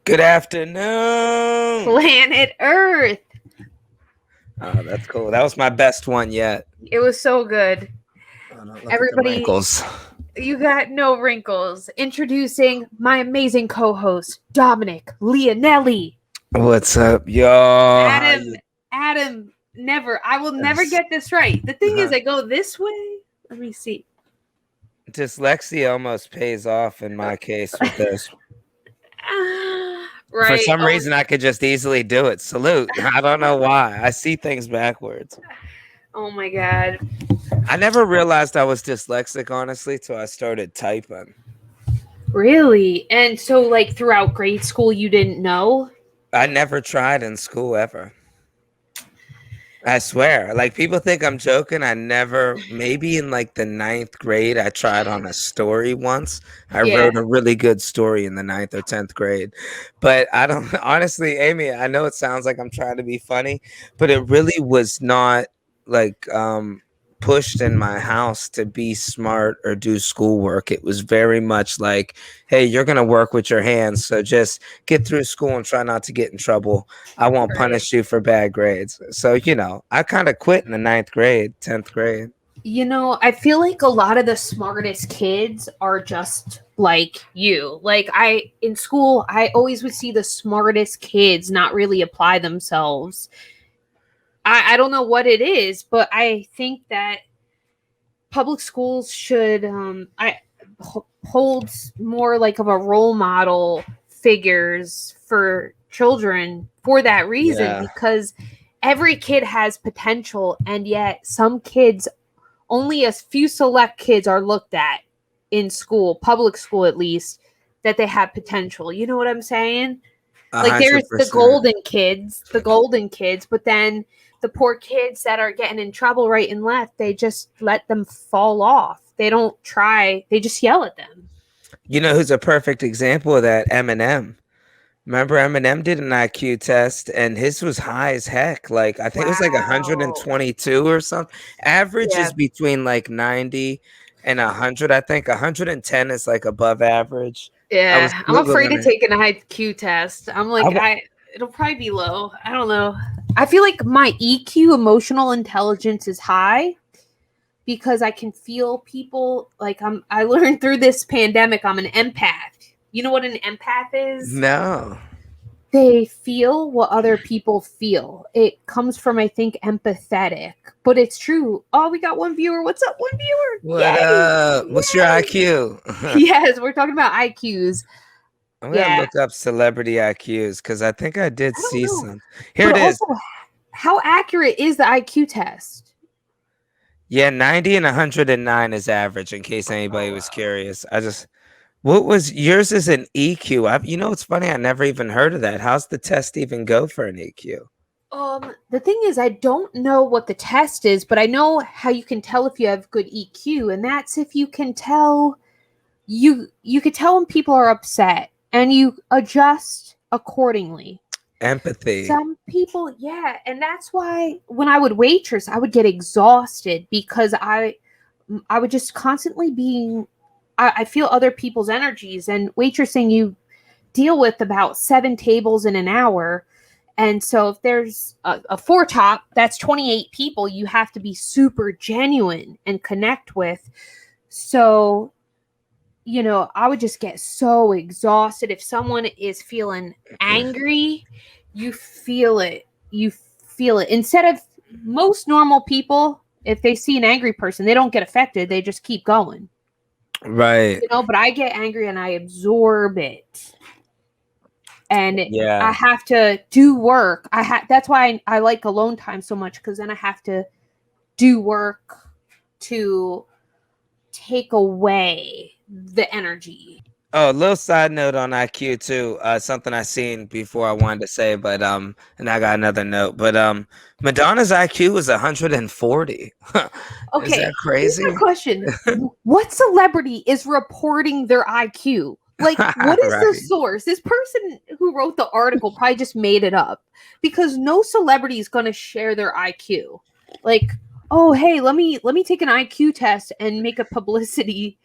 Good afternoon. Planet Earth. Oh, that's cool. That was my best one yet. It was so good. Oh, no, look at the Everybody, wrinkles. you got no wrinkles. Introducing my amazing co-host, Dominic Leonelli. What's up, y'all? How Adam, you? Adam, I will never get this right. The thing is, I go this way. Let me see. Dyslexia almost pays off in my case with this. For Right. some reason, I could just easily do it. Salute. I don't know why. I see things backwards. Oh my God. I never realized I was dyslexic, honestly, till I started typing. Really? And so, like, throughout grade school, you didn't know? I never tried in school ever. I swear. Like, people think I'm joking. I never, maybe in like the 9th grade, I tried on a story once. I Yeah. wrote a really good story in the 9th or 10th grade. But I don't, honestly, Amy, I know it sounds like I'm trying to be funny, but it really was not like, pushed in my house to be smart or do schoolwork. It was very much like, hey, you're going to work with your hands. So just get through school and try not to get in trouble. I won't Right. punish you for bad grades. So, I kind of quit in the 9th grade, 10th grade. You know, I feel like a lot of the smartest kids are just like you. Like in school, I always would see the smartest kids not really apply themselves. I don't know what it is, but I think that public schools should hold more like of a role model figures for children for that reason, Yeah. because every kid has potential, and yet some kids, only a few select kids are looked at in school, public school at least, that they have potential. You know what I'm saying? Like there's the 100%. golden kids, but then the poor kids that are getting in trouble right and left, they just let them fall off. They don't try, they just yell at them. You know who's a perfect example of that? Eminem. Remember, Eminem did an IQ test and his was high as heck. Like, I think it was like Wow. 122 or something. Average Yeah. is between like 90 and 100. I think 110 is like above average. I was Yeah. I'm afraid to Googling it. take an IQ test. I'm I, like, wa- it'll probably be low. I don't know. I feel like my EQ, emotional intelligence, is high because I can feel people. Like I learned through this pandemic, I'm an empath. You know what an empath is? no. They feel what other people feel. It comes from, I think, empathetic, but it's true. Oh, we got one viewer. What's up, one viewer? What Yay! up? What's your Yay! IQ? Yes, we're talking about IQs. I'm gonna Yeah, look up celebrity IQs because I think I did I don't see know, some. Here but it is. also, how accurate is the IQ test? Yeah, 90 and 109 is average. In case anybody Oh was wow. curious, what was yours? Is an EQ? It's funny. I never even heard of that. How's the test even go for an EQ? The thing is, I don't know what the test is, but I know how you can tell if you have good EQ, and that's if you can tell you could tell when people are upset and you adjust accordingly. Empathy. Some people, yeah, and that's why when I would waitress, I would get exhausted because I would just constantly being I feel other people's energies, and waitressing, you deal with about 7 tables in an hour. And so if there's a four top, that's 28 people you have to be super genuine and connect with. So, I would just get so exhausted. If someone is feeling angry, you feel it. You feel it. Instead of most normal people, if they see an angry person, they don't get affected. They just keep going. Right. But I get angry and I absorb it. And I Yeah. have to do work. That's why I like alone time so much, because then I have to do work to take away the energy. Oh, a little side note on IQ too. Something I seen before I wanted to say, but and I got another note. But Madonna's IQ was 140. Is Okay, that here's my crazy? question. What celebrity is reporting their IQ? Like, what is the Right. source? This person who wrote the article probably just made it up, because no celebrity is going to share their IQ. Like, oh, hey, let me take an IQ test and make a publicity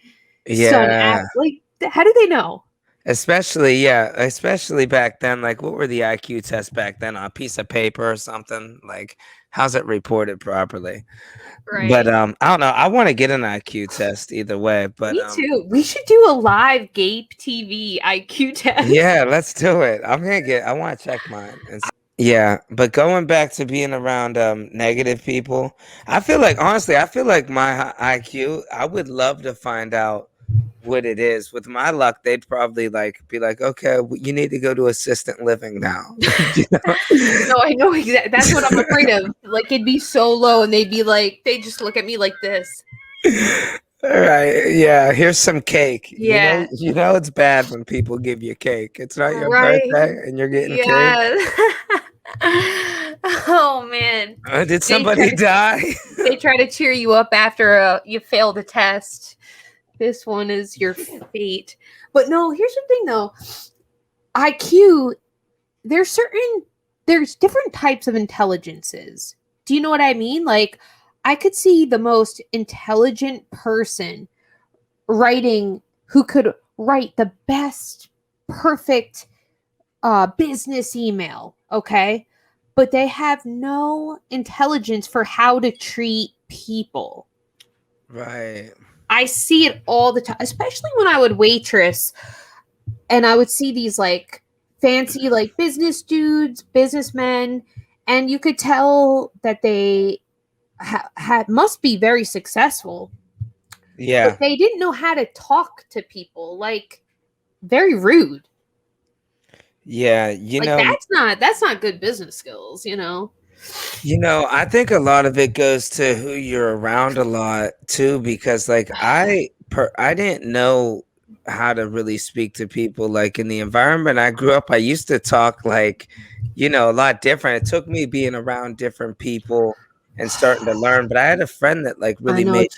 stunt. Yeah. Like, how do they know? especially back then. Like, what were the IQ tests back then? On a piece of paper or something? Like, how's it reported properly? But Right. I don't know. I want to get an IQ test either way. But Me too. We should do a live Gape TV IQ test. yeah, let's do it. I want to check mine. Yeah, but going back to being around negative people, I feel like my IQ, I would love to find out what it is. With my luck, they'd probably like be like, "Okay, you need to go to assistant living now." You know? No, I know exactly. That's what I'm afraid of. Like it'd be so low, and they'd be like, they just look at me like this. All right, yeah, here's some cake. Yeah. You know it's bad when people give you cake. It's not your Right. birthday and you're getting cake. Yeah. Oh man. Did somebody die? They try to cheer you up after you failed a test. This one is your fate. But no, here's the thing though. IQ, there's different types of intelligences. Do you know what I mean? Like I could see the most intelligent person who could write the best perfect business email, okay? But they have no intelligence for how to treat people. Right. I see it all the time, especially when I would waitress and I would see these like fancy like business dudes, businessmen, and you could tell that they must be very successful. Yeah. But they didn't know how to talk to people, like very rude. Yeah, Like that's not good business skills, you know. I think a lot of it goes to who you're around a lot too, because like I didn't know how to really speak to people. Like in the environment I grew up, I used to talk like, a lot different. It took me being around different people and starting to learn. But I had a friend that like really made.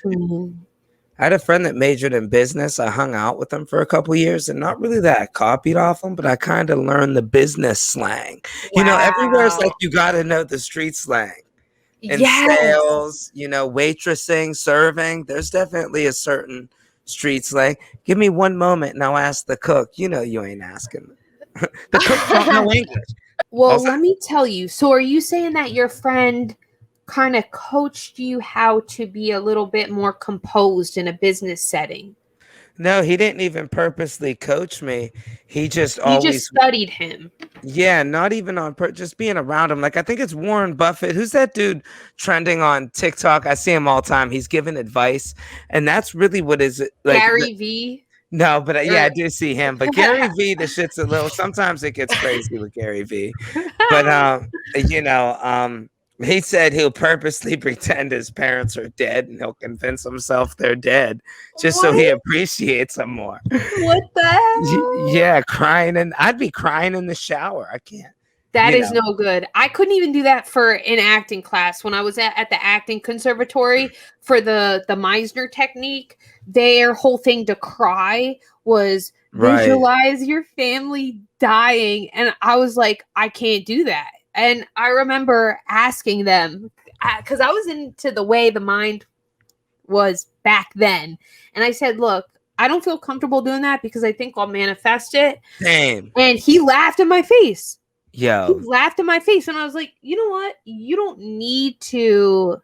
I had a friend that majored in business. I hung out with him for a couple years, and not really that I copied off him, but I kind of learned the business slang. Wow. Everywhere it's like you got to know the street slang. In sales, waitressing, serving, there's definitely a certain street slang. Give me one moment and I'll ask the cook. You ain't asking. The cook don't know English. Well, let me tell you. So are you saying that your friend kind of coached you how to be a little bit more composed in a business setting? No, he didn't even purposely coach me. He just studied him. Yeah, not even on just being around him. Like I think it's Warren Buffett. Who's that dude trending on TikTok? I see him all the time. He's giving advice, and that's really what is like. Gary V. No, but yeah, I do see him. But Gary V, the shit's a little. Sometimes it gets crazy with Gary V. But he said he'll purposely pretend his parents are dead and he'll convince himself they're dead just so he appreciates them more. What the hell? Yeah, crying. And I'd be crying in the shower. I can't. That is no good. I couldn't even do that for an acting class. When I was at the acting conservatory for the Meisner technique, their whole thing to cry was visualize your family dying. And I was like, I can't do that. And I remember asking them, because I was into the way the mind was back then. And I said, look, I don't feel comfortable doing that because I think I'll manifest it. Damn. And he laughed in my face. Yo. He laughed in my face. And I was like, you know what? You don't need to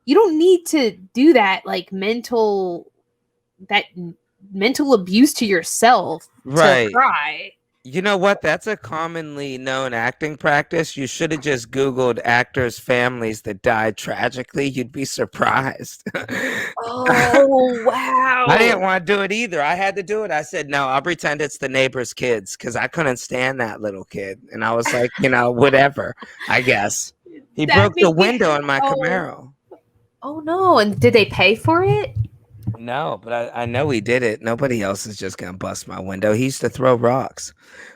do that, like mental abuse to yourself to cry. You know what? That's a commonly known acting practice. You should have just Googled actors' families that died tragically. You'd be surprised. Oh, wow. I didn't want to do it either. I had to do it. I said, no, I'll pretend it's the neighbor's kids because I couldn't stand that little kid. And I was like, whatever, I guess. He broke the window in my Camaro. Oh, no. And did they pay for it? No, but I know he did it. Nobody else is just going to bust my window. He used to throw rocks.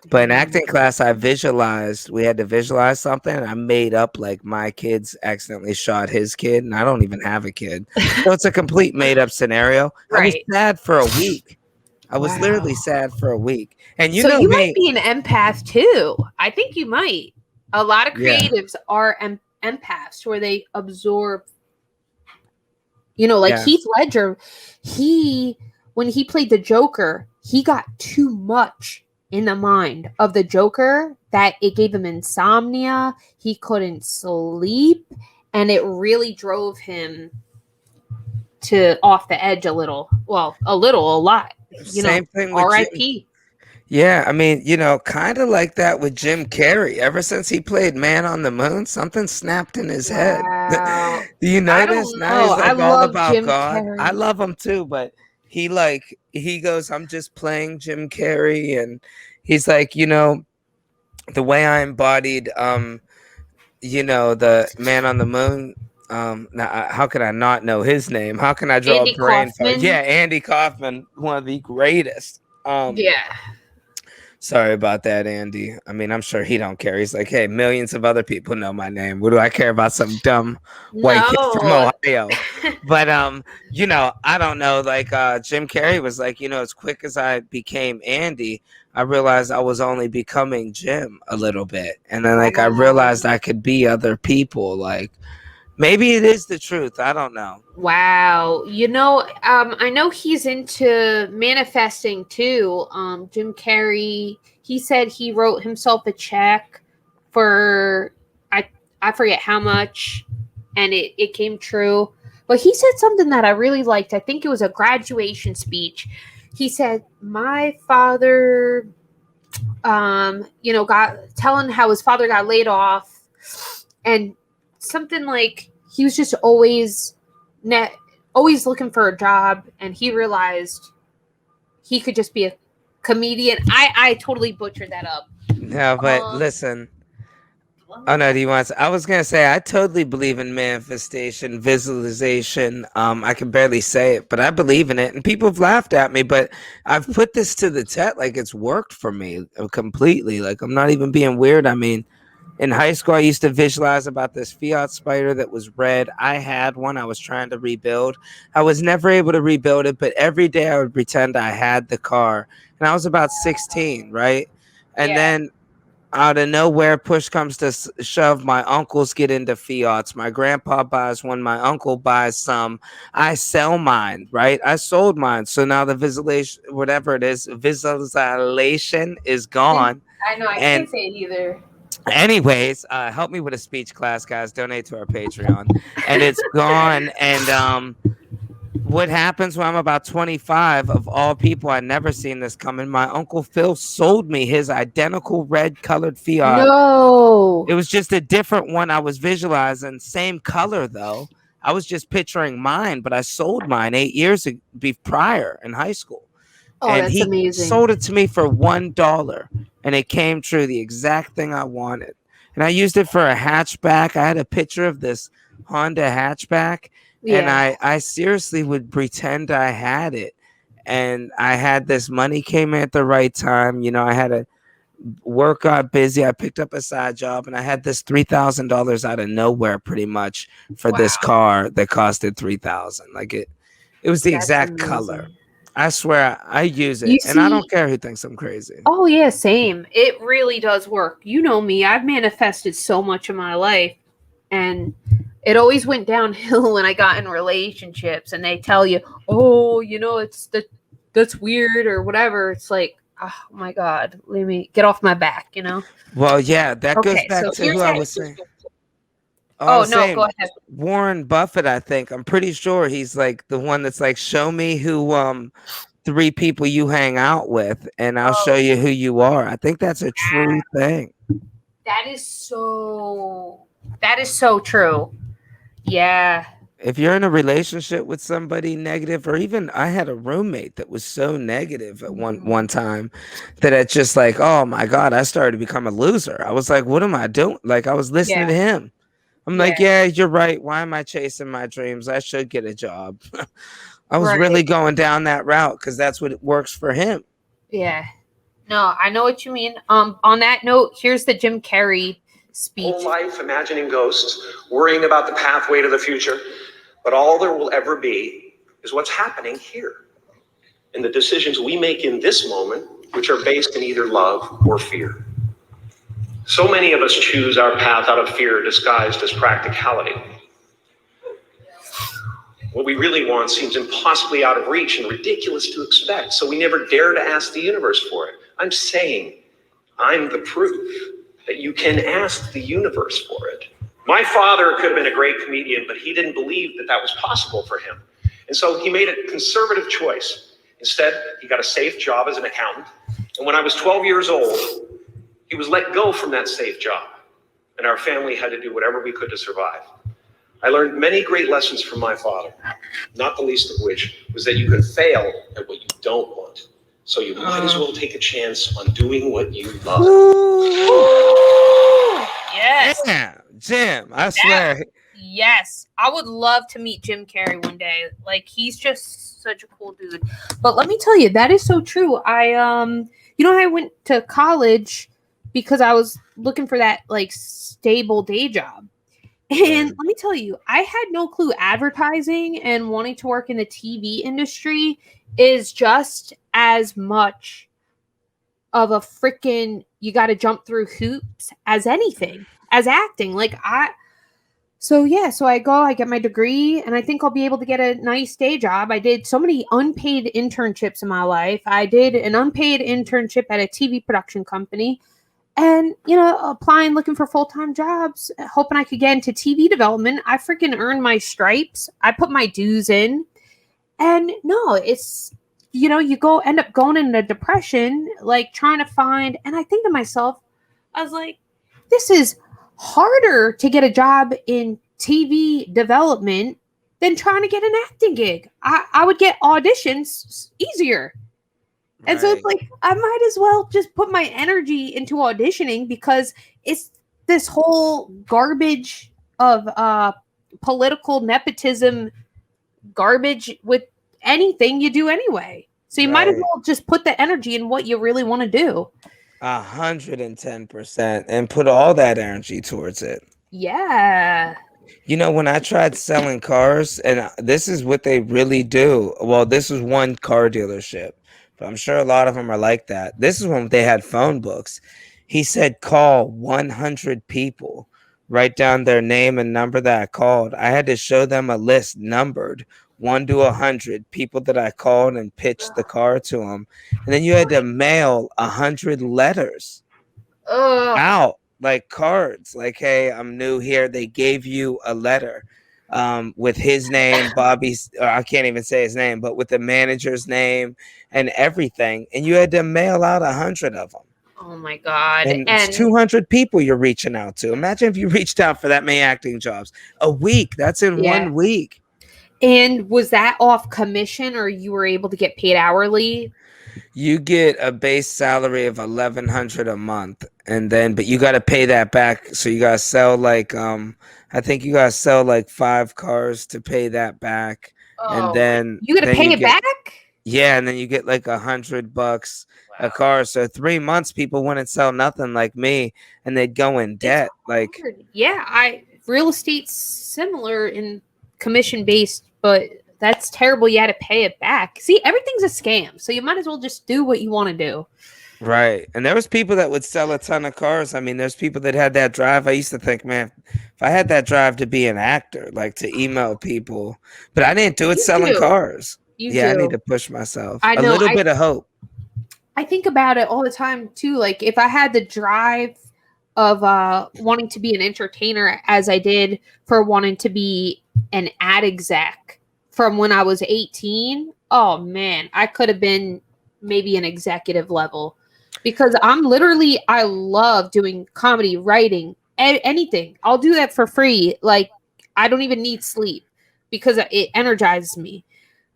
But in acting class, we had to visualize something. And I made up like my kids accidentally shot his kid, and I don't even have a kid. So it's a complete made up scenario. I was sad for a week. I was literally sad for a week. And you might be an empath too. I think you might. A lot of creatives are empaths where they absorb. Heath Ledger, he when he played the Joker, he got too much in the mind of the Joker that it gave him insomnia. He couldn't sleep, and it really drove him to off the edge a little. Well, a lot. Same thing with Jim. R.I.P. Yeah, I mean, kind of like that with Jim Carrey. Ever since he played Man on the Moon, something snapped in his head. Wow. Do you notice? Now he's I like all love about Jim God. Carrey. I love him too, but he goes, I'm just playing Jim Carrey, and he's like, the way I embodied the Man on the Moon. Now, how could I not know his name? How can I draw Andy a brain fart? Kaufman. Yeah, Andy Kaufman, one of the greatest. Yeah. Sorry about that, Andy. I mean, I'm sure he don't care. He's like, hey, millions of other people know my name. What do I care about some dumb white kid from Ohio? But I don't know. Like Jim Carrey was like, as quick as I became Andy, I realized I was only becoming Jim a little bit. And then I realized I could be other people. Like, maybe it is the truth. I don't know. Wow. I know he's into manifesting too. Jim Carrey, he said he wrote himself a check for I forget how much, and it came true. But he said something that I really liked. I think it was a graduation speech. He said, my father got telling how his father got laid off, and something like he was just always looking for a job, and he realized he could just be a comedian. I totally butchered that up. No, but listen. Oh no, do you want to? I was gonna say I totally believe in manifestation, visualization. I can barely say it, but I believe in it, and people have laughed at me. But I've put this to the test. Like, it's worked for me completely. Like, I'm not even being weird. I mean, in high school, I used to visualize about this Fiat Spider that was red. I had one. I was trying to rebuild. I was never able to rebuild it, but every day I would pretend I had the car. And I was about 16, right? And then out of nowhere, push comes to shove, my uncles get into Fiats. My grandpa buys one. My uncle buys some. I sell mine, right? I sold mine. So now the visualization, whatever it is, visualization is gone. I know. I can't say it either. Anyways, help me with a speech class, guys. Donate to our Patreon. And it's gone. And what happens when I'm about 25, of all people, I never seen this coming. My Uncle Phil sold me his identical red colored Fiat. No. It was just a different one I was visualizing. Same color, though. I was just picturing mine, but I sold mine 8 years prior in high school. Oh, and that's he amazing. sold it to me for $1, and it came true, the exact thing I wanted. And I used it for a hatchback. I had a picture of this Honda hatchback, and I seriously would pretend I had it. And I had this money came in at the right time. I had a work got busy. I picked up a side job, and I had this $3,000 out of nowhere, pretty much, for this car that costed $3,000. Like it was the exact color. I swear I use it, and I don't care who thinks I'm crazy. Oh yeah, same. It really does work. You know me. I've manifested so much in my life, and it always went downhill when I got in relationships, and they tell you, "Oh, that's weird" or whatever. It's like, oh my God, let me get off my back, Well, yeah, that goes back to who I was saying. Oh, no, go ahead. Warren Buffett, I think. I'm pretty sure he's like the one that's like, show me who 3 people you hang out with, and I'll show you who you are. I think that's a true thing. That is so true. Yeah. If you're in a relationship with somebody negative, or even I had a roommate that was so negative at one time that it's just like, oh my God, I started to become a loser. I was like, what am I doing? Like, I was listening to him. I'm like, yeah, you're right. Why am I chasing my dreams? I should get a job. I was really going down that route because that's what works for him. Yeah. No, I know what you mean. On that note, here's the Jim Carrey speech. Whole life imagining ghosts, worrying about the pathway to the future. But all there will ever be is what's happening here. And the decisions we make in this moment, which are based in either love or fear. So many of us choose our path out of fear disguised as practicality. What we really want seems impossibly out of reach and ridiculous to expect, so we never dare to ask the universe for it. I'm saying I'm the proof that you can ask the universe for it. My father could have been a great comedian, but he didn't believe that that was possible for him. And so he made a conservative choice. Instead, he got a safe job as an accountant. And when I was 12 years old, he was let go from that safe job. And our family had to do whatever we could to survive. I learned many great lessons from my father, not the least of which was that you can fail at what you don't want. So you might as well take a chance on doing what you love. Yes. Yeah, Jim, I swear. Yes. I would love to meet Jim Carrey one day. Like, he's just such a cool dude. But let me tell you, that is so true. I went to college because I was looking for that like stable day job. And let me tell you, I had no clue advertising and wanting to work in the TV industry is just as much of a freaking, you got to jump through hoops as anything, as acting. So I go, I get my degree, and I think I'll be able to get a nice day job. I did so many unpaid internships in my life. I did an unpaid internship at a TV production company. And, applying, looking for full-time jobs, hoping I could get into TV development. I freaking earned my stripes. I put my dues in. And no, it's, you end up going in a depression, like trying to find. And I think to myself, I was like, this is harder to get a job in TV development than trying to get an acting gig. I would get auditions easier. And so it's like, I might as well just put my energy into auditioning because it's this whole garbage of political nepotism garbage with anything you do anyway. So you might as well just put the energy in what you really want to do. 110%, and put all that energy towards it. Yeah. When I tried selling cars, and this is what they really do. Well, this was one car dealership. But I'm sure a lot of them are like that. This is when they had phone books. He said, call 100 people, write down their name and number that I called. I had to show them a list numbered 1 to 100 people that I called and pitched the car to them. And then you had to mail 100 letters out, like cards, like, hey, I'm new here. They gave you a letter with his name, Bobby's, or I can't even say his name, but with the manager's name and everything. And you had to mail out 100 of them. Oh my God. And it's 200 people you're reaching out to. Imagine if you reached out for that many acting jobs a week. That's in 1 week. And was that off commission, or you were able to get paid hourly? You get a base salary of $1,100 a month, and then but you got to pay that back. So you got to sell like I think you got to sell like 5 cars to pay that back, and then you got to pay it back. Yeah, and then you get like $100 a car. So 3 months, people wouldn't sell nothing like me, and they'd go in debt. Like, real estate's similar in commission based, but that's terrible. You had to pay it back. See, everything's a scam, so you might as well just do what you want to do. Right. And there was people that would sell a ton of cars. I mean, there's people that had that drive. I used to think, man, if I had that drive to be an actor, like to email people, but I didn't do it selling cars. I need to push myself. A little bit of hope. I think about it all the time too. Like, if I had the drive of wanting to be an entertainer as I did for wanting to be an ad exec from when I was 18, oh man, I could have been maybe an executive level, because I love doing comedy, writing, anything. I'll do that for free. Like, I don't even need sleep because it energizes me.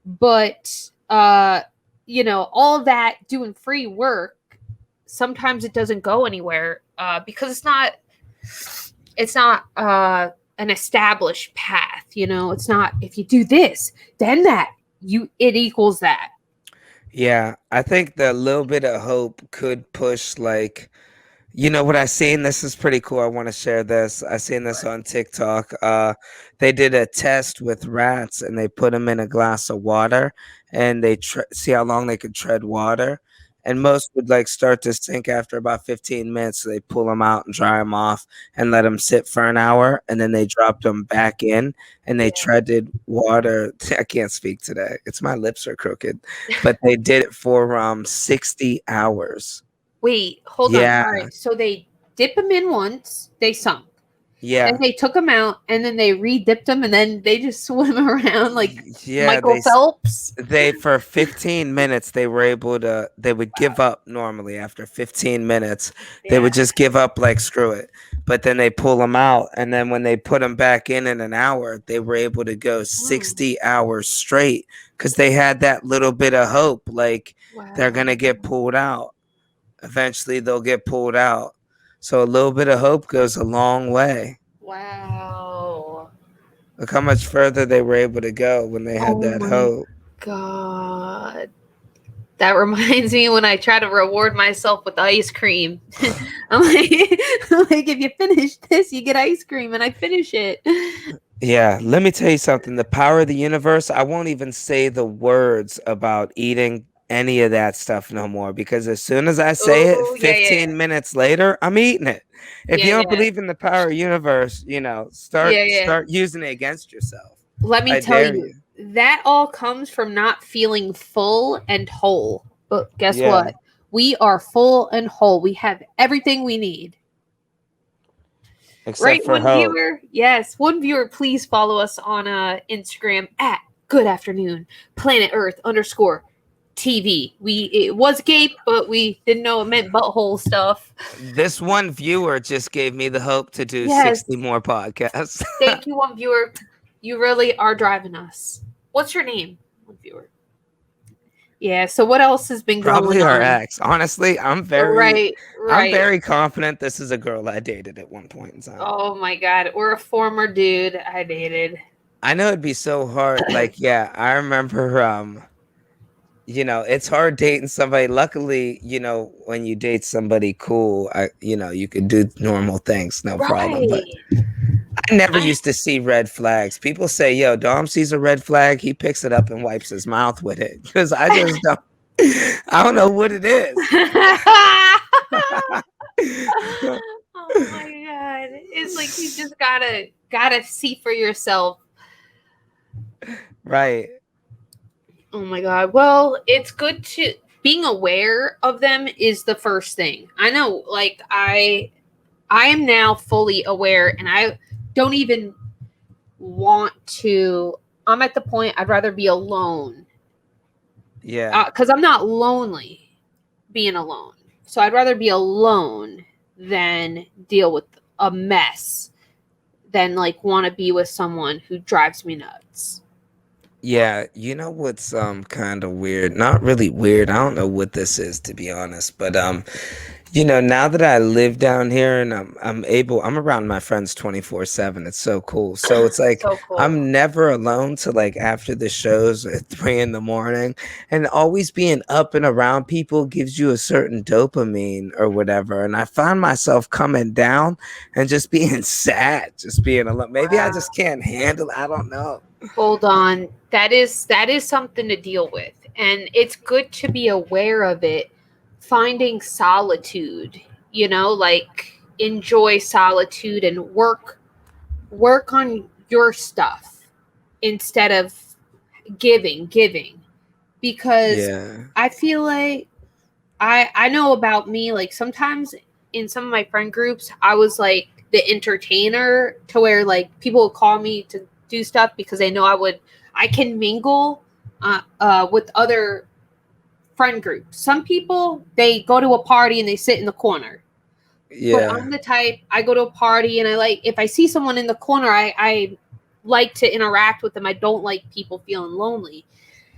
But all of that doing free work, sometimes it doesn't go anywhere because it's not an established path. It's not, if you do this, then that it equals that. Yeah, I think the little bit of hope could push, like, what I seen, this is pretty cool. I want to share this. I seen this on TikTok. They did a test with rats, and they put them in a glass of water, and they see how long they could tread water. and most would like start to sink after about 15 minutes. So they pull them out and dry them off and let them sit for an hour, and then they dropped them back in and they treaded water. I can't speak today. It's my lips are crooked, but they did it for 60 hours. Wait, hold on. Yeah. All right. So they dip them in once, they sunk. Yeah. And they took them out, and then they re-dipped them, and then they just swim around like Michael they Phelps. for 15 minutes they were able to. They would give up normally after 15 minutes. They would just give up like screw it. But then they pull them out, and then when they put them back in an hour, they were able to go 60 hours straight because they had that little bit of hope, like they're gonna get pulled out. Eventually, they'll get pulled out. So a little bit of hope goes a long way. Wow. Look how much further they were able to go when they had that hope. God. That reminds me when I try to reward myself with ice cream. I'm like, if you finish this, you get ice cream, and I finish it. Yeah, let me tell you something. The power of the universe, I won't even say the words about eating any of that stuff no more, because as soon as I say it, 15 minutes later, I'm eating it. If you don't believe in the power of the universe, start using it against yourself. Let me tell you, that all comes from not feeling full and whole. But guess what? We are full and whole. We have everything we need. Except for hope. Viewer, yes, one viewer, please follow us on Instagram at Good Afternoon Planet Earth _ TV. It was Gape, but we didn't know it meant butthole stuff. This one viewer just gave me the hope to do 60 more podcasts. Thank you, one viewer. You really are driving us. What's your name, one viewer? Yeah. So what else has been going on? Probably our ex. Honestly, I'm very right. I'm very confident this is a girl I dated at one point in time. Oh my god, or a former dude I dated. I know it'd be so hard. Like, I remember. It's hard dating somebody. Luckily, when you date somebody cool, you could do normal things, no problem. But I never used to see red flags. People say, yo, Dom sees a red flag, he picks it up and wipes his mouth with it. Because I just don't, I don't know what it is. Oh my god. It's like you just gotta see for yourself. Right. Oh my god. Well, it's good to being aware of them is the first thing. I know, like I am now fully aware, and I don't even want to. I'm at the point I'd rather be alone. Yeah. Because I'm not lonely being alone. So I'd rather be alone than deal with a mess than like want to be with someone who drives me nuts. Yeah, you know what's kind of weird? Not really weird. I don't know what this is, to be honest, but now that I live down here and I'm around my friends 24/7. It's so cool. So it's like So cool. I'm never alone till like after the shows at 3 a.m, and always being up and around people gives you a certain dopamine or whatever. And I find myself coming down and just being sad, just being alone. Maybe I just can't handle it. I don't know. Hold on. That is something to deal with. And it's good to be aware of it. Finding solitude, like enjoy solitude and work on your stuff instead of giving. Because I feel like I know about me, like sometimes in some of my friend groups, I was like the entertainer to where like people would call me to do stuff because they know I can mingle with other friend groups. Some people, they go to a party and they sit in the corner. Yeah. But I'm the type, I go to a party and if I see someone in the corner, I like to interact with them. I don't like people feeling lonely.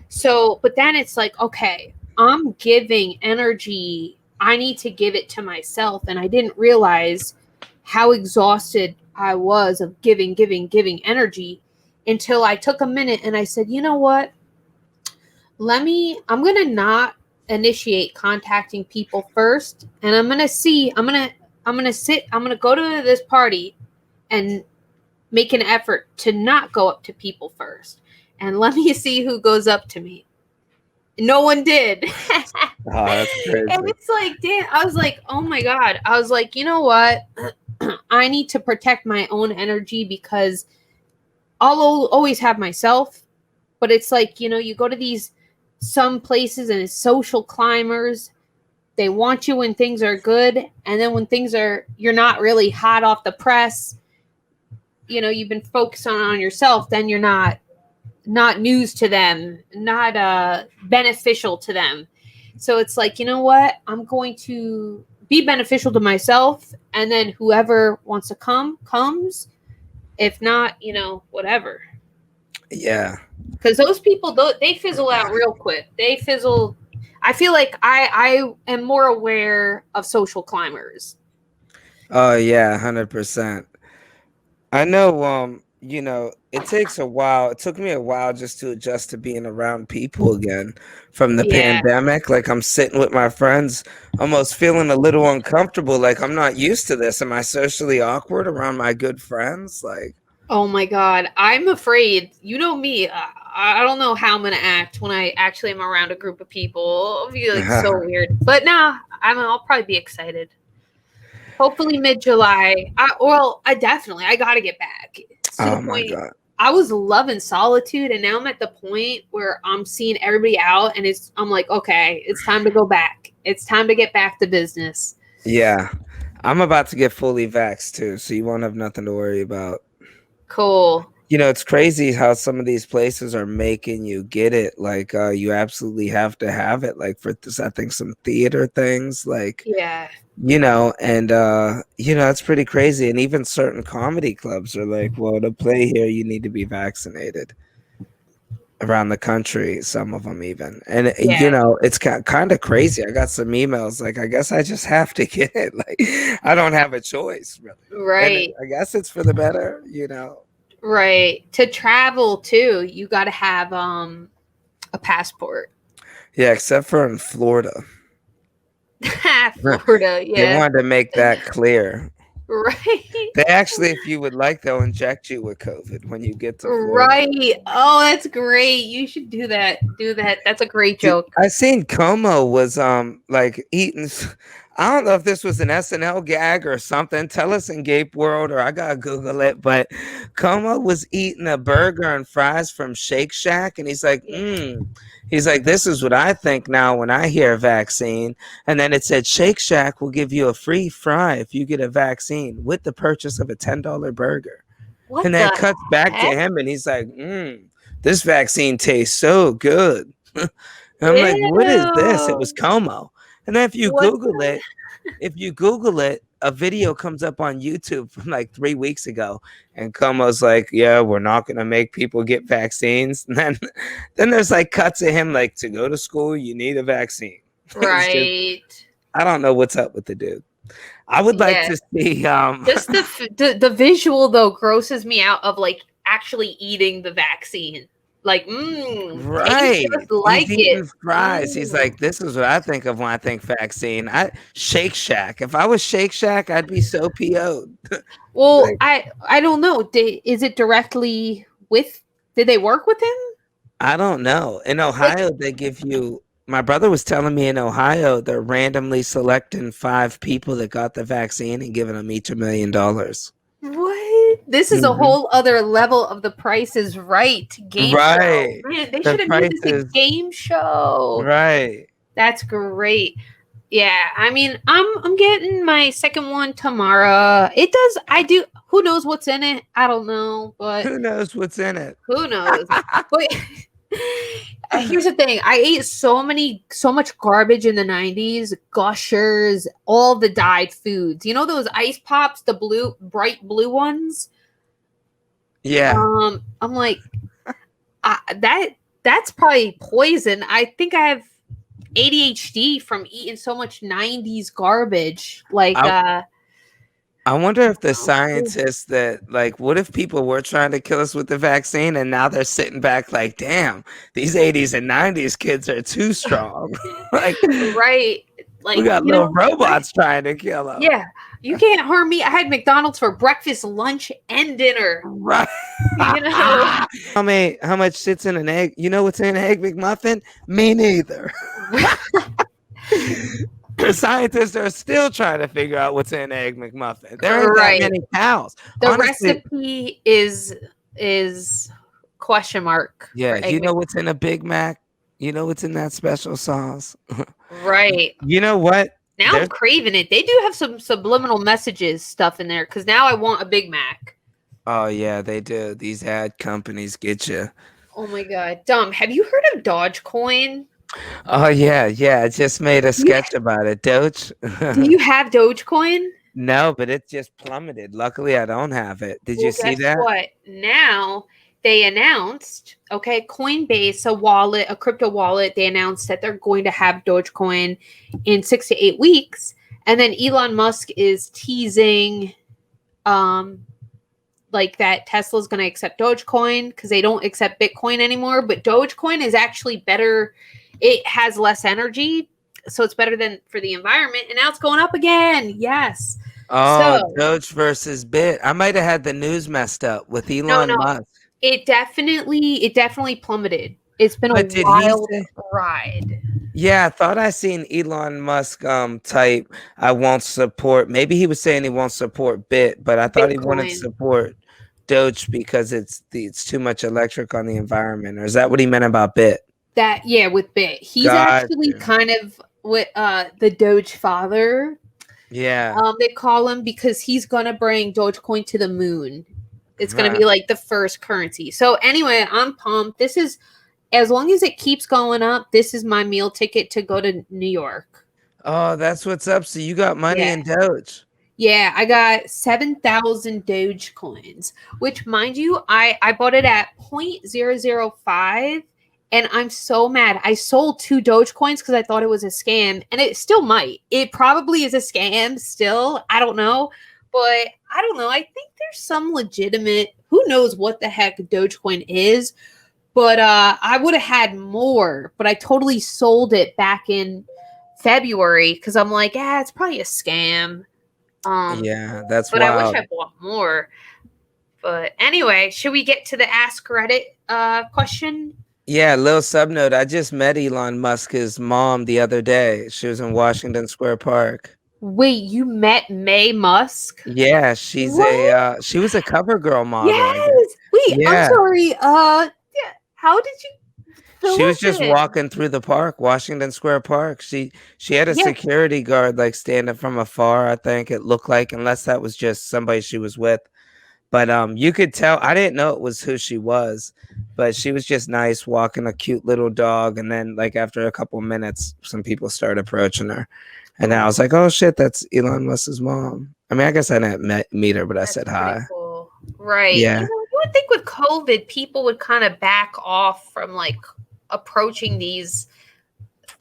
So, but then it's like, okay, I'm giving energy. I need to give it to myself. And I didn't realize how exhausted I was of giving energy until I took a minute and I said, you know what? I'm going to not initiate contacting people first. And I'm going to go to this party and make an effort to not go up to people first. And let me see who goes up to me. No one did. Oh, that's And crazy. it's like, damn, I was like, oh my God. I was like, you know what? I need to protect my own energy because I'll always have myself. But it's like, you go to these some places and it's social climbers. They want you when things are good. And then when you're not really hot off the press, you've been focused on yourself, then you're not news to them, not beneficial to them. So it's like, you know what? I'm going to be beneficial to myself, and then whoever wants to come comes. If not, whatever. Yeah. Because those people, they fizzle out real quick. They fizzle. I feel like I am more aware of social climbers. Oh yeah, 100%. I know, it takes a while. It took me a while just to adjust to being around people again from the Yeah. pandemic. Like I'm sitting with my friends, almost feeling a little uncomfortable. Like I'm not used to this. Am I socially awkward around my good friends? Like, Oh my God. I'm afraid. You know me. I don't know how I'm going to act when I actually am around a group of people. It'll be like so weird. But nah, I'll probably be excited. Hopefully mid-July. I got to get back. It's to oh the my point. God. I was loving solitude, and now I'm at the point where I'm seeing everybody out, and I'm like, okay, it's time to go back. It's time to get back to business. Yeah. I'm about to get fully vaxxed too, so you won't have nothing to worry about. Cool. It's crazy how some of these places are making you get it. Like, you absolutely have to have it. Like for this, I think some theater things, like, Yeah. and it's pretty crazy. And even certain comedy clubs are like, well, to play here, you need to be vaccinated around the country. Some of them even, and Yeah. it's kind of crazy. I got some emails like, I guess I just have to get it. Like, I don't have a choice, really. Right. And I guess it's for the better, Right. To travel too, you got to have a passport. Yeah, except for in Florida. Florida, They yeah. wanted to make that clear. Right. They actually, if you would like, they'll inject you with COVID when you get to Florida. Right. Oh, that's great. You should do that. That's a great joke. I seen Como was like eating. I don't know if this was an SNL gag or something. Tell us in Gape World, or I gotta Google it. But Como was eating a burger and fries from Shake Shack, and he's like, He's like, this is what I think now when I hear vaccine. And then it said Shake Shack will give you a free fry if you get a vaccine with the purchase of a $10 burger. What And then the cuts back to heck? him, and he's like, this vaccine tastes so good. And I'm like, what is this? It was Como. And then if you Google it, a video comes up on YouTube from like 3 weeks ago, and Como's like, yeah, we're not gonna make people get vaccines. And then there's like cuts of him like, to go to school, you need a vaccine. Right. I don't know what's up with the dude. I would like to see just the visual though grosses me out of like actually eating the vaccine. Like, right. Just like He's eating it. fries. He's like, this is what I think of when I think vaccine. Shake Shack. If I was Shake Shack, I'd be so PO'd. Well, Like, I don't know. Is it directly with? Did they work with him? I don't know. In Ohio, they give you. My brother was telling me in Ohio, they're randomly selecting 5 people that got the vaccine and giving them each $1 million. What? This is a whole other level of The Price is Right game right. show. Man, they should have made this a game show. Right. That's great. Yeah, I mean, I'm getting my second one tomorrow. Who knows what's in it? I don't know, but who knows what's in it? Who knows? But here's the thing. I ate so much garbage in the 90s, Gushers, all the dyed foods. You know those ice pops, the bright blue ones? Yeah. I'm like, that's probably poison. I think I have ADHD from eating so much 90s garbage. Like, I wonder if the scientists that, like, what if people were trying to kill us with the vaccine and now they're sitting back like, damn, these 80s and 90s kids are too strong. Like, right. Like, we got little robots trying to kill us. Yeah. You can't harm me. I had McDonald's for breakfast, lunch, and dinner. Right. You know? How much sits in an egg? You know what's in an egg McMuffin? Me neither. The scientists are still trying to figure out what's in an egg McMuffin. There ain't Right. that many cows. The Honestly, recipe is question mark. for yeah, you Egg know what's in a Big Mac? You know what's in that special sauce? Right. You know what? Now There's- I'm craving it. They do have some subliminal messages stuff in there because now I want a Big Mac. Oh yeah, they do. These ad companies get you. Oh my god. Dom, have you heard of Dogecoin? Oh yeah, I just made a sketch about it. Doge. Do you have Dogecoin? No, but it just plummeted. Luckily, I don't have it. Did you see guess that? what? Now they announced, okay, Coinbase, a crypto wallet, they announced that they're going to have Dogecoin in 6 to 8 weeks. And then Elon Musk is teasing like that Tesla's going to accept Dogecoin because they don't accept Bitcoin anymore. But Dogecoin is actually better. It has less energy, so it's better than for the environment. And now it's going up again. Yes. Oh, So- Doge versus Bit. I might have had the news messed up with Elon No. Musk. It definitely plummeted. It's been But a did he wild say- ride. Yeah, I thought I seen Elon Musk type I won't support. Maybe he was saying he won't support Bit, but I thought he wanted to Bitcoin. support Doge because it's too much electric on the environment. Or is that what he meant about Bit? With Bit. He's Gotcha. actually kind of with the Doge father. Yeah. They call him because he's gonna bring Dogecoin to the moon. It's gonna Right. be like the first currency. So anyway, I'm pumped. This is as long as it keeps going up, this is my meal ticket to go to New York. Oh, that's what's up. So you got money in Doge. Yeah, I got 7,000 Doge coins, which mind you, I bought it at 0.005 and I'm so mad. I sold 2 Doge coins because I thought it was a scam and it still might. It probably is a scam still. I don't know. But I don't know. I think there's some legitimate, who knows what the heck Dogecoin is. But I would have had more, but I totally sold it back in February because I'm like, it's probably a scam. Yeah, that's But I wild. wish I bought more. But anyway, should we get to the Ask Reddit question? Yeah, little sub note. I just met Elon Musk's mom the other day. She was in Washington Square Park. Wait, you met May Musk? Yeah, she's she was a cover girl model. I guess. Yes. Wait, Yeah. I'm sorry. Yeah. How did you? She was just listen. walking through the park, Washington Square Park. She had a Yeah. security guard like standing from afar, I think it looked like, unless that was just somebody she was with. But you could tell. I didn't know it was who she was, but she was just nice, walking a cute little dog. And then, like after a couple of minutes, some people started approaching her, and I was like, "Oh shit, that's Elon Musk's mom." I mean, I guess I didn't meet her, but I That's said pretty hi. cool. Right. Yeah. You would think with COVID, people would kind of back off from like approaching these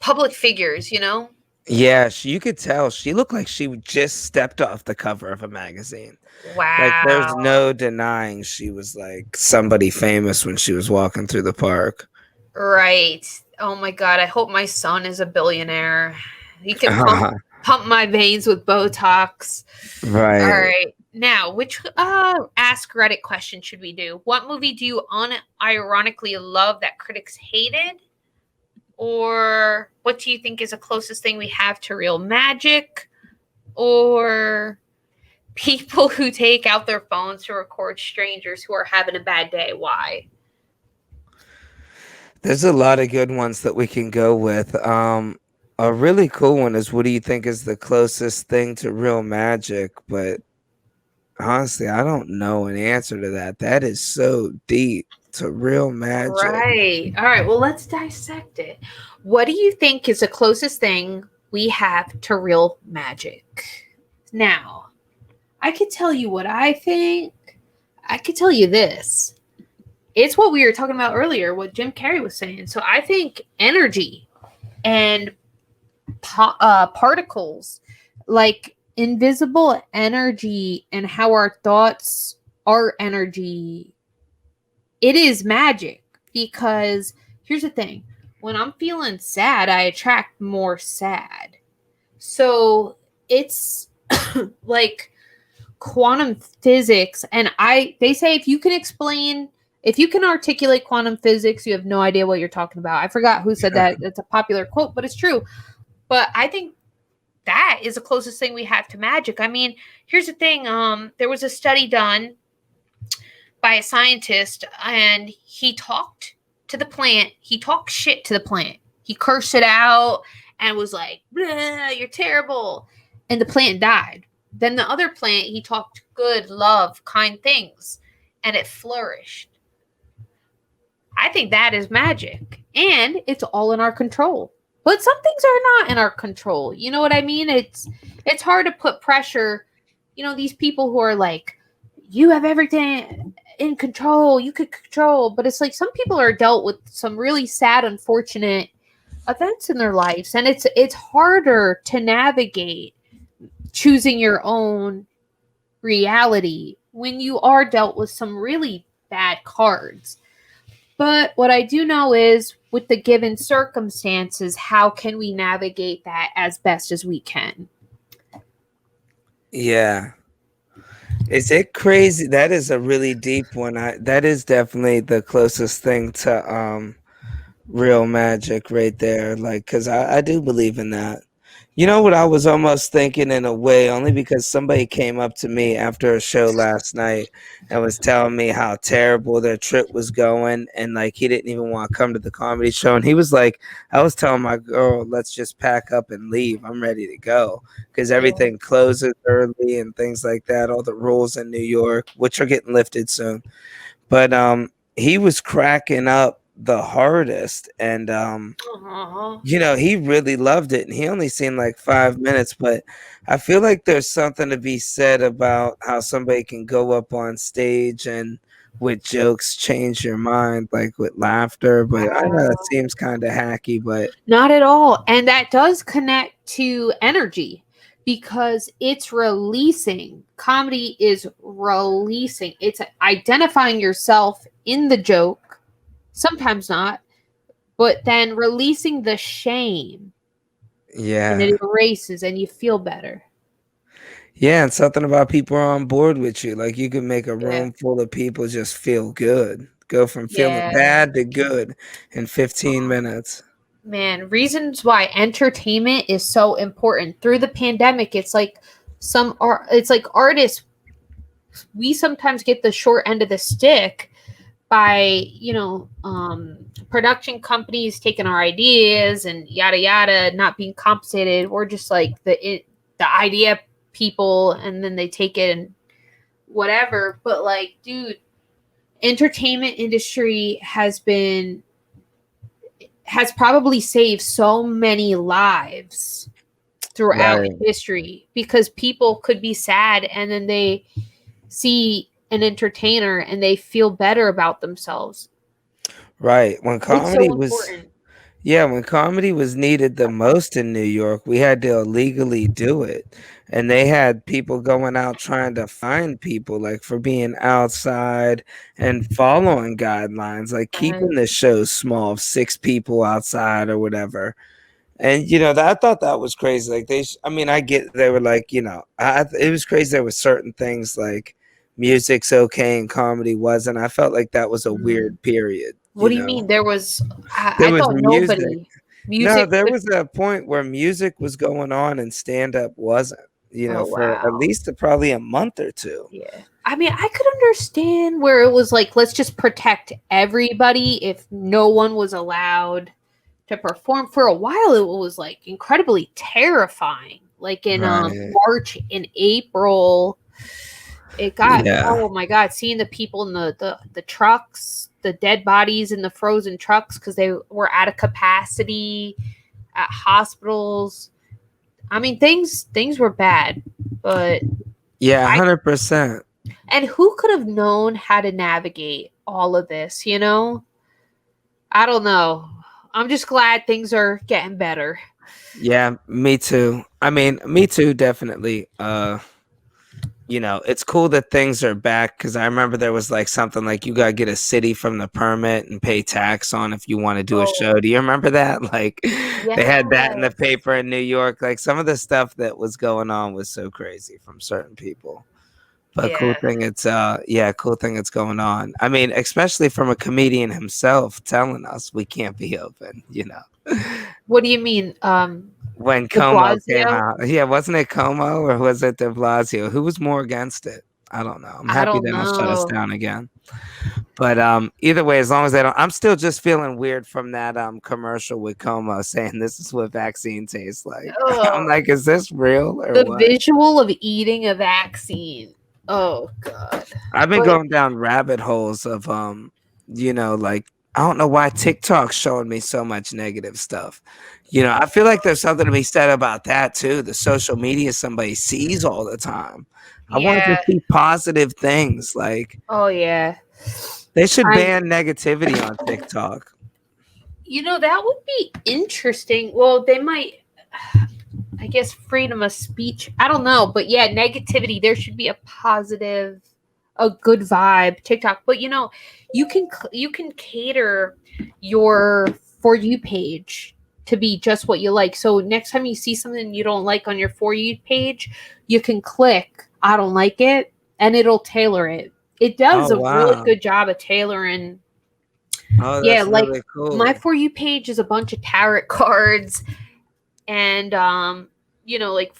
public figures, you know? Yeah, you could tell she looked like she just stepped off the cover of a magazine. Wow. Like there's no denying she was like somebody famous when she was walking through the park. Right. Oh my God. I hope my son is a billionaire. He can pump my veins with Botox. Right. All right. Now, which Ask Reddit question should we do? What movie do you unironically love that critics hated? Or what do you think is the closest thing we have to real magic? Or people who take out their phones to record strangers who are having a bad day? Why? There's a lot of good ones that we can go with. A really cool one is, what do you think is the closest thing to real magic? But honestly, I don't know an answer to that. That is so deep, to real magic. Right. All right. Well, let's dissect it. What do you think is the closest thing we have to real magic? Now, I could tell you what I think. I could tell you this. It's what we were talking about earlier, what Jim Carrey was saying. So I think energy and particles, like invisible energy and how our thoughts are energy, it is magic. Because here's the thing. When I'm feeling sad, I attract more sad. So it's like quantum physics, and they say if you can articulate quantum physics, you have no idea what you're talking about. I forgot who said that. It's a popular quote, but it's true. But I think that is the closest thing we have to magic. I mean, here's the thing. There was a study done by a scientist, and he talked to the plant. He talked shit to the plant. He cursed it out and was like, "You're terrible." And the plant died. Then the other plant, he talked good, love, kind things, and it flourished. I think that is magic, and it's all in our control. But some things are not in our control. You know what I mean? It's hard to put pressure. You know, these people who are like, you have everything in control, you could control. But it's like some people are dealt with some really sad, unfortunate events in their lives. And it's harder to navigate choosing your own reality when you are dealt with some really bad cards. But what I do know is, with the given circumstances, how can we navigate that as best as we can? Yeah. Is it crazy? That is a really deep one. That is definitely the closest thing to real magic right there. Like, because I do believe in that. You know what I was almost thinking in a way, only because somebody came up to me after a show last night and was telling me how terrible their trip was going, and like he didn't even want to come to the comedy show. And he was like, I was telling my girl, let's just pack up and leave. I'm ready to go because everything closes early and things like that. All the rules in New York, which are getting lifted soon. But he was cracking up the hardest, and you know, he really loved it, and he only seen like 5 minutes. But I feel like there's something to be said about how somebody can go up on stage and with jokes change your mind, like with laughter. But I know it seems kind of hacky, but not at all. And that does connect to energy, because it's releasing. Comedy is releasing. It's identifying yourself in the joke. Sometimes not, but then releasing the shame. yeah, and it erases, and you feel better. Yeah, and something about people are on board with you. Like you can make a room full of people just feel good. Go from feeling bad to good in 15 minutes. Man, reasons why entertainment is so important. Through the pandemic, it's like artists, we sometimes get the short end of the stick by, production companies taking our ideas and yada yada, not being compensated. We're just like the idea people, and then they take it and whatever. But like, dude, entertainment industry has probably saved so many lives throughout history, because people could be sad and then they see an entertainer and they feel better about themselves. Right. When comedy when comedy was needed the most in New York, we had to illegally do it. And they had people going out trying to find people, like for being outside and following guidelines, like keeping the show small, 6 people outside or whatever. And I thought that was crazy. Like I get they were like, it was crazy. There were certain things like music's okay and comedy wasn't. I felt like that was a weird period. What do you mean? There was music. nobody. No, there was a point where music was going on and stand-up wasn't. For at least probably a month or two. Yeah. I mean, I could understand where it was like, let's just protect everybody if no one was allowed to perform. For a while, it was like incredibly terrifying. Like in March and April, it got oh my god, seeing the people in the trucks, the dead bodies in the frozen trucks because they were out of capacity at hospitals. I mean, things were bad, but 100%. And who could have known how to navigate all of this? I don't know. I'm just glad things are getting better. Yeah, me too. I mean, me too, definitely. you know, it's cool that things are back because I remember there was like something like you got to get a city from the permit and pay tax on if you want to do a show. Oh, Do you remember that? Like they had that in the yes. paper in New York. Like some of the stuff that was going on was so crazy from certain people. But Yeah. cool thing it's going on. I mean, especially from a comedian himself telling us we can't be open, you know. What do you mean? When De Como came Blasio? out. Yeah, wasn't it Como or was it de Blasio? Who was more against it? I don't know. I'm I happy don't they don't shut us know. down again. But either way, as long as they don't, I'm still just feeling weird from that commercial with Como saying this is what vaccine tastes like. I'm Oh, like, is this real or the what? visual of eating a vaccine. Oh God. I've been But going down rabbit holes of you know, like I don't know why TikTok's showing me so much negative stuff. You know, I feel like there's something to be said about that too. The social media somebody sees all the time. I want to yeah. see positive things. Like Oh yeah. they should I ban negativity on TikTok. that would be interesting. Well, they might I guess freedom of speech. I don't know, but yeah, negativity. There should be a positive, a good vibe TikTok. But you can cater your For You page to be just what you like. So next time you see something you don't like on your For You page, you can click I don't like it, and it'll tailor it. It does Oh a really wow. good job of tailoring. Oh, Yeah, that's like really my cool. For You page is a bunch of tarot cards and like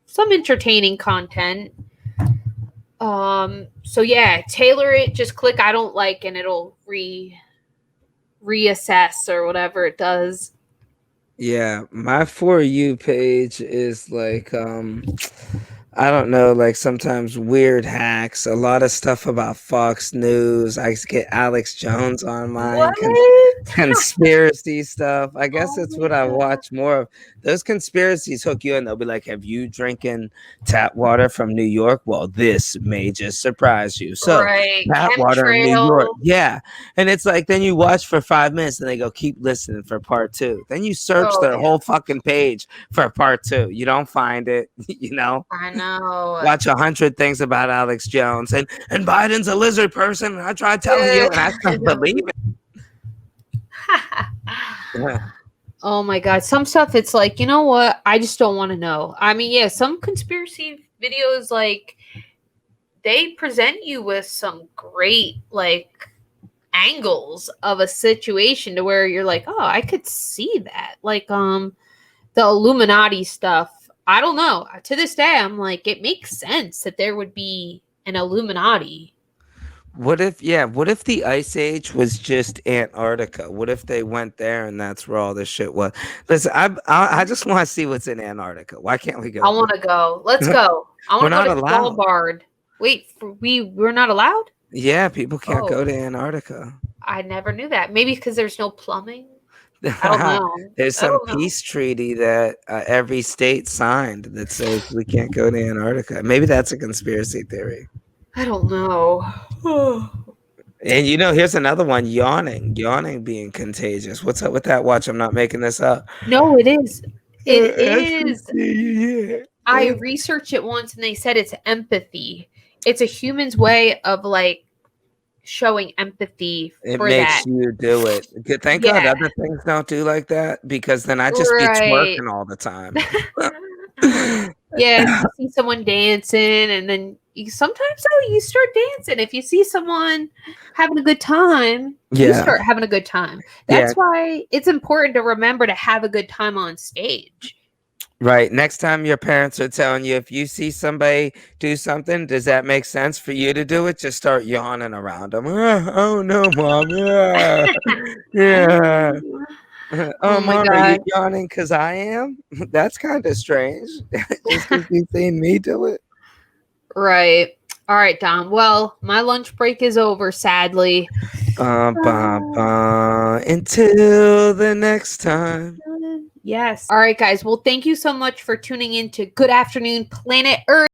some entertaining content. So yeah, tailor it, just click I don't like and it'll reassess or whatever it does. Yeah, my For You page is like I don't know, like sometimes weird hacks, a lot of stuff about Fox News. I get Alex Jones on mine, What? conspiracy stuff. I guess Oh it's my what I god. watch more of. Those conspiracies hook you in. They'll be like, "Have you drinking tap water from New York? Well, this may just surprise you." So, Right. tap water in New York, Chemtrail. yeah. And it's like then you watch for 5 minutes, and they go, "Keep listening for part two." Then you search Oh their yeah. whole fucking page for part two. You don't find it, you know. I know. Watch 100 things about Alex Jones and Biden's a lizard person. And I tried telling you, and I couldn't believe it. Yeah. Oh my god. Some stuff it's like, you know what? I just don't want to know. I mean, yeah, some conspiracy videos like they present you with some great like angles of a situation to where you're like, "Oh, I could see that." Like the Illuminati stuff. I don't know. To this day I'm like it makes sense that there would be an Illuminati. What if the Ice Age was just Antarctica? What if they went there and that's where all this shit was? Listen, I just want to see what's in Antarctica. Why can't we I go want to go. Let's there? go. I We're want to go not to allowed. Svalbard. Wait, we're not allowed? Yeah, people can't go Oh, to Antarctica. I never knew that. Maybe because there's no plumbing. I don't know. There's I some don't know. peace treaty that every state signed that says we can't go to Antarctica. Maybe that's a conspiracy theory. I don't know. And you know, here's another one: yawning being contagious. What's up with that? Watch, I'm not making this up. No, it is. It is. Yeah. I researched it once and they said it's empathy. It's a human's way of like showing empathy It for makes that. you do it. Thank God Yeah, other things don't do like that because then I just be right. twerking all the time. Yeah, if you see someone dancing and then sometimes though you start dancing. If you see someone having a good time, you Yeah, start having a good time. yeah, That's why it's important to remember to have a good time on stage. right. Next time your parents are telling you if you see somebody do something, does that make sense for you to do it? Just start yawning around them. Oh no, mom. Yeah, yeah. Oh, Oh my mom, are you god. yawning because I am? That's kind of strange. Just because you've seen me do it. Right. All right, Dom. Well, my lunch break is over, sadly. Until the next time. Yes. All right, guys. Well, thank you so much for tuning in to Good Afternoon Planet Earth.